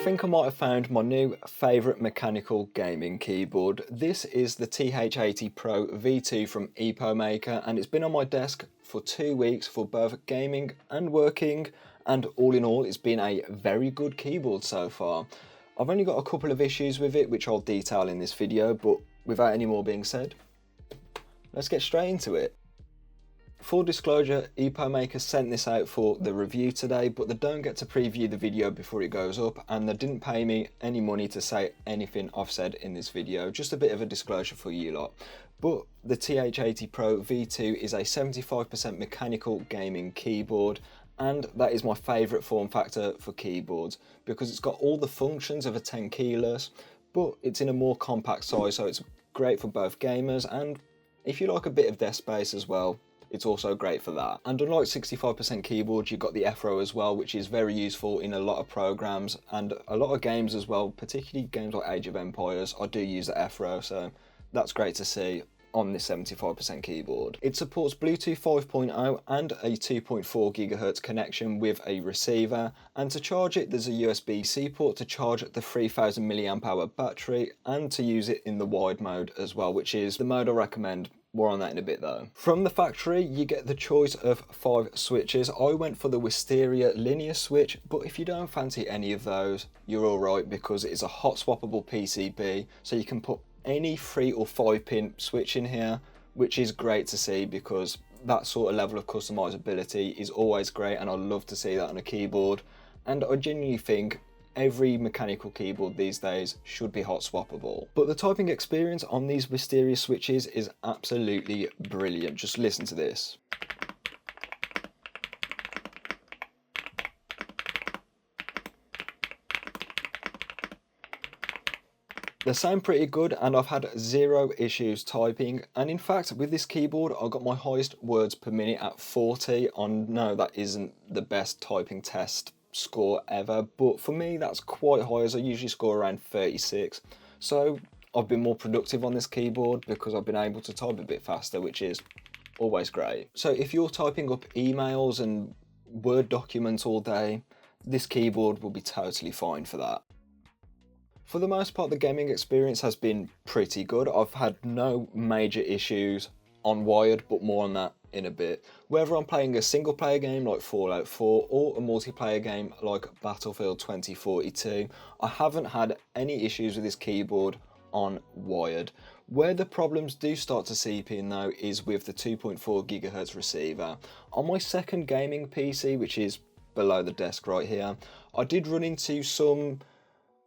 think I might have found my new favourite mechanical gaming keyboard. This is the TH80 Pro V2 from Epomaker, and it's been on my desk for 2 weeks for both gaming and working, and all in all it's been a very good keyboard so far. I've only got a couple of issues with it which I'll detail in this video, but without any more being said, let's get straight into it. Full disclosure, Epomaker sent this out for the review today, but they don't get to preview the video before it goes up, and they didn't pay me any money to say anything I've said in this video. Just a bit of a disclosure for you lot. But the TH80 Pro V2 is a 75% mechanical gaming keyboard, and that is my favourite form factor for keyboards because it's got all the functions of a 10 keyless, but it's in a more compact size, so it's great for both gamers and if you like a bit of desk space as well. It's also great for that. And unlike 65% keyboards, you've got the F-row as well, which is very useful in a lot of programs and a lot of games as well, particularly games like Age of Empires. I do use the F-row, so that's great to see on this 75% keyboard. It supports Bluetooth 5.0 and a 2.4 GHz connection with a receiver, and to charge it there's a USB-C port to charge the 3000 mAh battery and to use it in the wide mode as well, which is the mode I recommend. More on that in a bit though. From the factory you get the choice of 5 switches. I went for the Wisteria linear switch, but if you don't fancy any of those you're alright because it is a hot swappable PCB, so you can put any 3 or 5 pin switch in here, which is great to see because that sort of level of customizability is always great and I love to see that on a keyboard. And I genuinely think every mechanical keyboard these days should be hot swappable. But the typing experience on these Wisteria switches is absolutely brilliant. Just listen to this. They sound pretty good and I've had 0 issues typing, and in fact with this keyboard I got my highest words per minute at 40. I know that isn't the best typing test score ever, but for me that's quite high as I usually score around 36. So I've been more productive on this keyboard because I've been able to type a bit faster, which is always great. So if you're typing up emails and Word documents all day, this keyboard will be totally fine for that. For the most part the gaming experience has been pretty good. I've had no major issues on wired, but more on that in a bit. Whether I'm playing a single player game like Fallout 4 or a multiplayer game like Battlefield 2042, I haven't had any issues with this keyboard on wired. Where the problems do start to seep in though is with the 2.4 GHz receiver. On my second gaming PC, which is below the desk right here, I did run into some,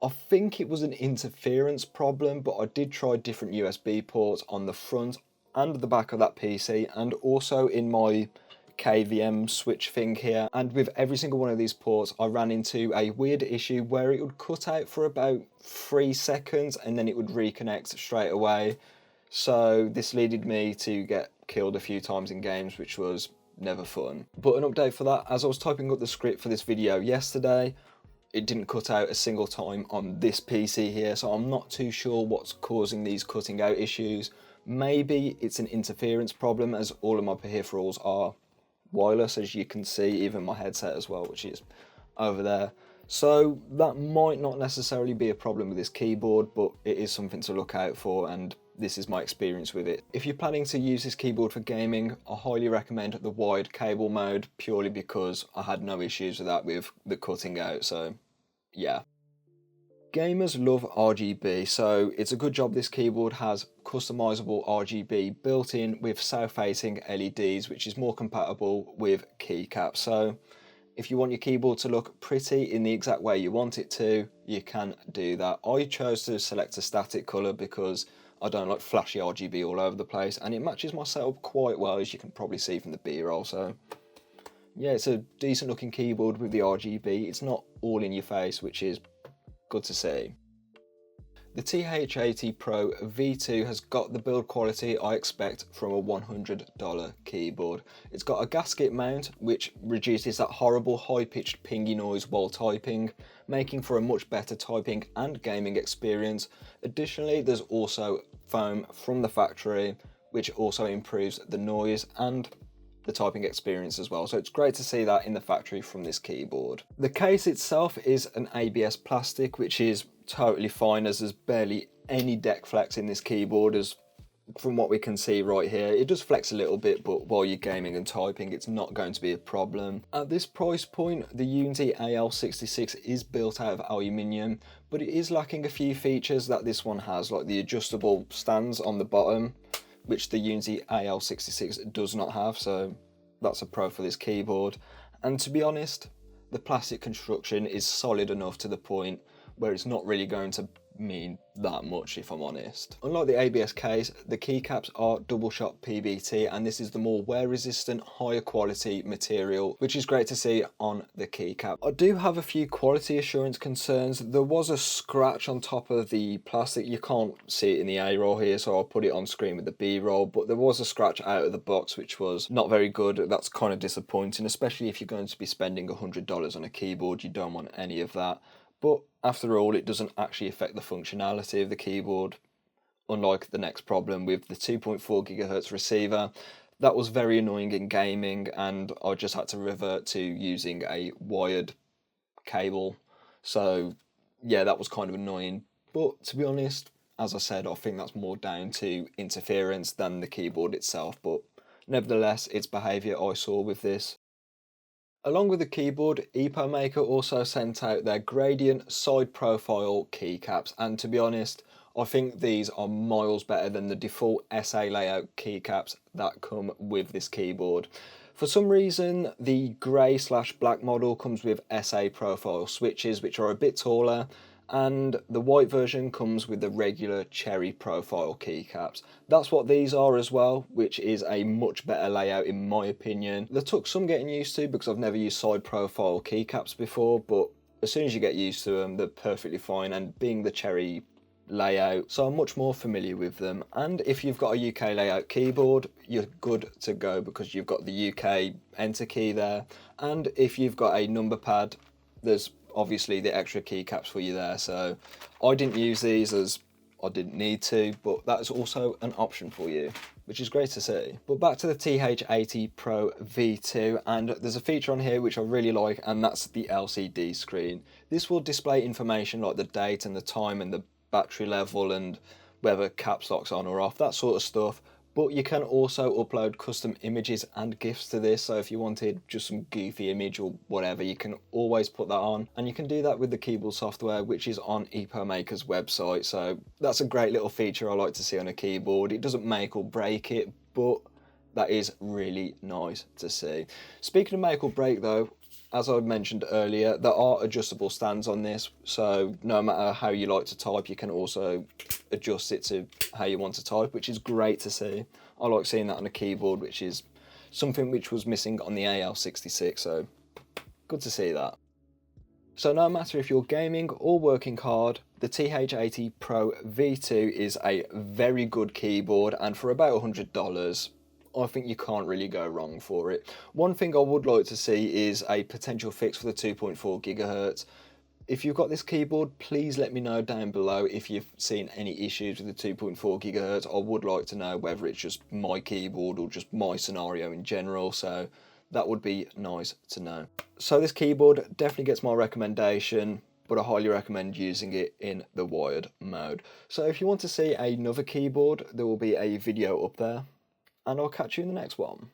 I think it was an interference problem, but I did try different USB ports on the front and the back of that PC and also in my KVM switch thing here, and with every single one of these ports I ran into a weird issue where it would cut out for about 3 seconds and then it would reconnect straight away. So this led me to get killed a few times in games, which was never fun. But an update for that, as I was typing up the script for this video yesterday, it didn't cut out a single time on this PC here, so I'm not too sure what's causing these cutting out issues. Maybe it's an interference problem, as all of my peripherals are wireless, as you can see, even my headset as well, which is over there. So that might not necessarily be a problem with this keyboard, but it is something to look out for, and this is my experience with it. If you're planning to use this keyboard for gaming, I highly recommend the wired cable mode, purely because I had no issues with that with the cutting out, so yeah. Gamers love RGB, so it's a good job this keyboard has customizable RGB built in with south-facing LEDs, which is more compatible with keycaps. So if you want your keyboard to look pretty in the exact way you want it to, you can do that. I chose to select a static colour because I don't like flashy RGB all over the place, and it matches my setup quite well, as you can probably see from the B-roll. So yeah, it's a decent looking keyboard with the RGB. It's not all in your face, which is good to see. The TH80 Pro V2 has got the build quality I expect from a $100 keyboard. It's got a gasket mount which reduces that horrible high-pitched pingy noise while typing, making for a much better typing and gaming experience. Additionally, there's also foam from the factory which also improves the noise and the the typing experience as well. So it's great to see that in the factory from this keyboard. The case itself is an ABS plastic, which is totally fine, as there's barely any deck flex in this keyboard, as from what we can see right here. It does flex a little bit, but while you're gaming and typing, it's not going to be a problem. At this price point, the Unity AL66 is built out of aluminium, but it is lacking a few features that this one has, like the adjustable stands on the bottom, which the Unity AL66 does not have, so that's a pro for this keyboard. And to be honest, the plastic construction is solid enough to the point where it's not really going to mean that much, if I'm honest. Unlike the ABS case, the keycaps are double shot PBT, and this is the more wear resistant, higher quality material, which is great to see on the keycap. I do have a few quality assurance concerns. There was a scratch on top of the plastic. You can't see it in the A roll here, so I'll put it on screen with the B roll, but there was a scratch out of the box, which was not very good. That's kind of disappointing, especially if you're going to be spending $100 on a keyboard. You don't want any of that. But after all, it doesn't actually affect the functionality of the keyboard, unlike the next problem with the 2.4 GHz receiver. That was very annoying in gaming, and I just had to revert to using a wired cable. So yeah, that was kind of annoying. But to be honest, as I said, I think that's more down to interference than the keyboard itself. But nevertheless, it's behaviour I saw with this. Along with the keyboard, Epomaker also sent out their gradient side profile keycaps, and to be honest, I think these are miles better than the default SA layout keycaps that come with this keyboard. For some reason, the grey/black model comes with SA profile switches, which are a bit taller, and the white version comes with the regular cherry profile keycaps. That's what these are as well, which is a much better layout in my opinion. They took some getting used to because I've never used side profile keycaps before, but as soon as you get used to them, they're perfectly fine, and being the cherry layout, so I'm much more familiar with them. And if you've got a UK layout keyboard, you're good to go because you've got the UK enter key there, and if you've got a number pad, there's obviously the extra keycaps for you there. So I didn't use these as I didn't need to, but that is also an option for you, which is great to see. But back to the TH80 Pro V2, and there's a feature on here which I really like, and that's the LCD screen. This will display information like the date and the time and the battery level and whether caps lock's on or off, that sort of stuff. But you can also upload custom images and GIFs to this, so if you wanted just some goofy image or whatever, you can always put that on. And you can do that with the keyboard software, which is on Epomaker's website, so that's a great little feature I like to see on a keyboard. It doesn't make or break it, but that is really nice to see. Speaking of make or break though, as I mentioned earlier, there are adjustable stands on this, so no matter how you like to type, you can also adjust it to how you want to type, which is great to see. I like seeing that on a keyboard, which is something which was missing on the AL66, so good to see that. So no matter if you're gaming or working hard, the TH80 Pro V2 is a very good keyboard, and for about $100, I think you can't really go wrong for it. One thing I would like to see is a potential fix for the 2.4 GHz. If you've got this keyboard, please let me know down below if you've seen any issues with the 2.4 GHz. I would like to know whether it's just my keyboard or just my scenario in general, so that would be nice to know. So this keyboard definitely gets my recommendation, but I highly recommend using it in the wired mode. So if you want to see another keyboard, there will be a video up there, and I'll catch you in the next one.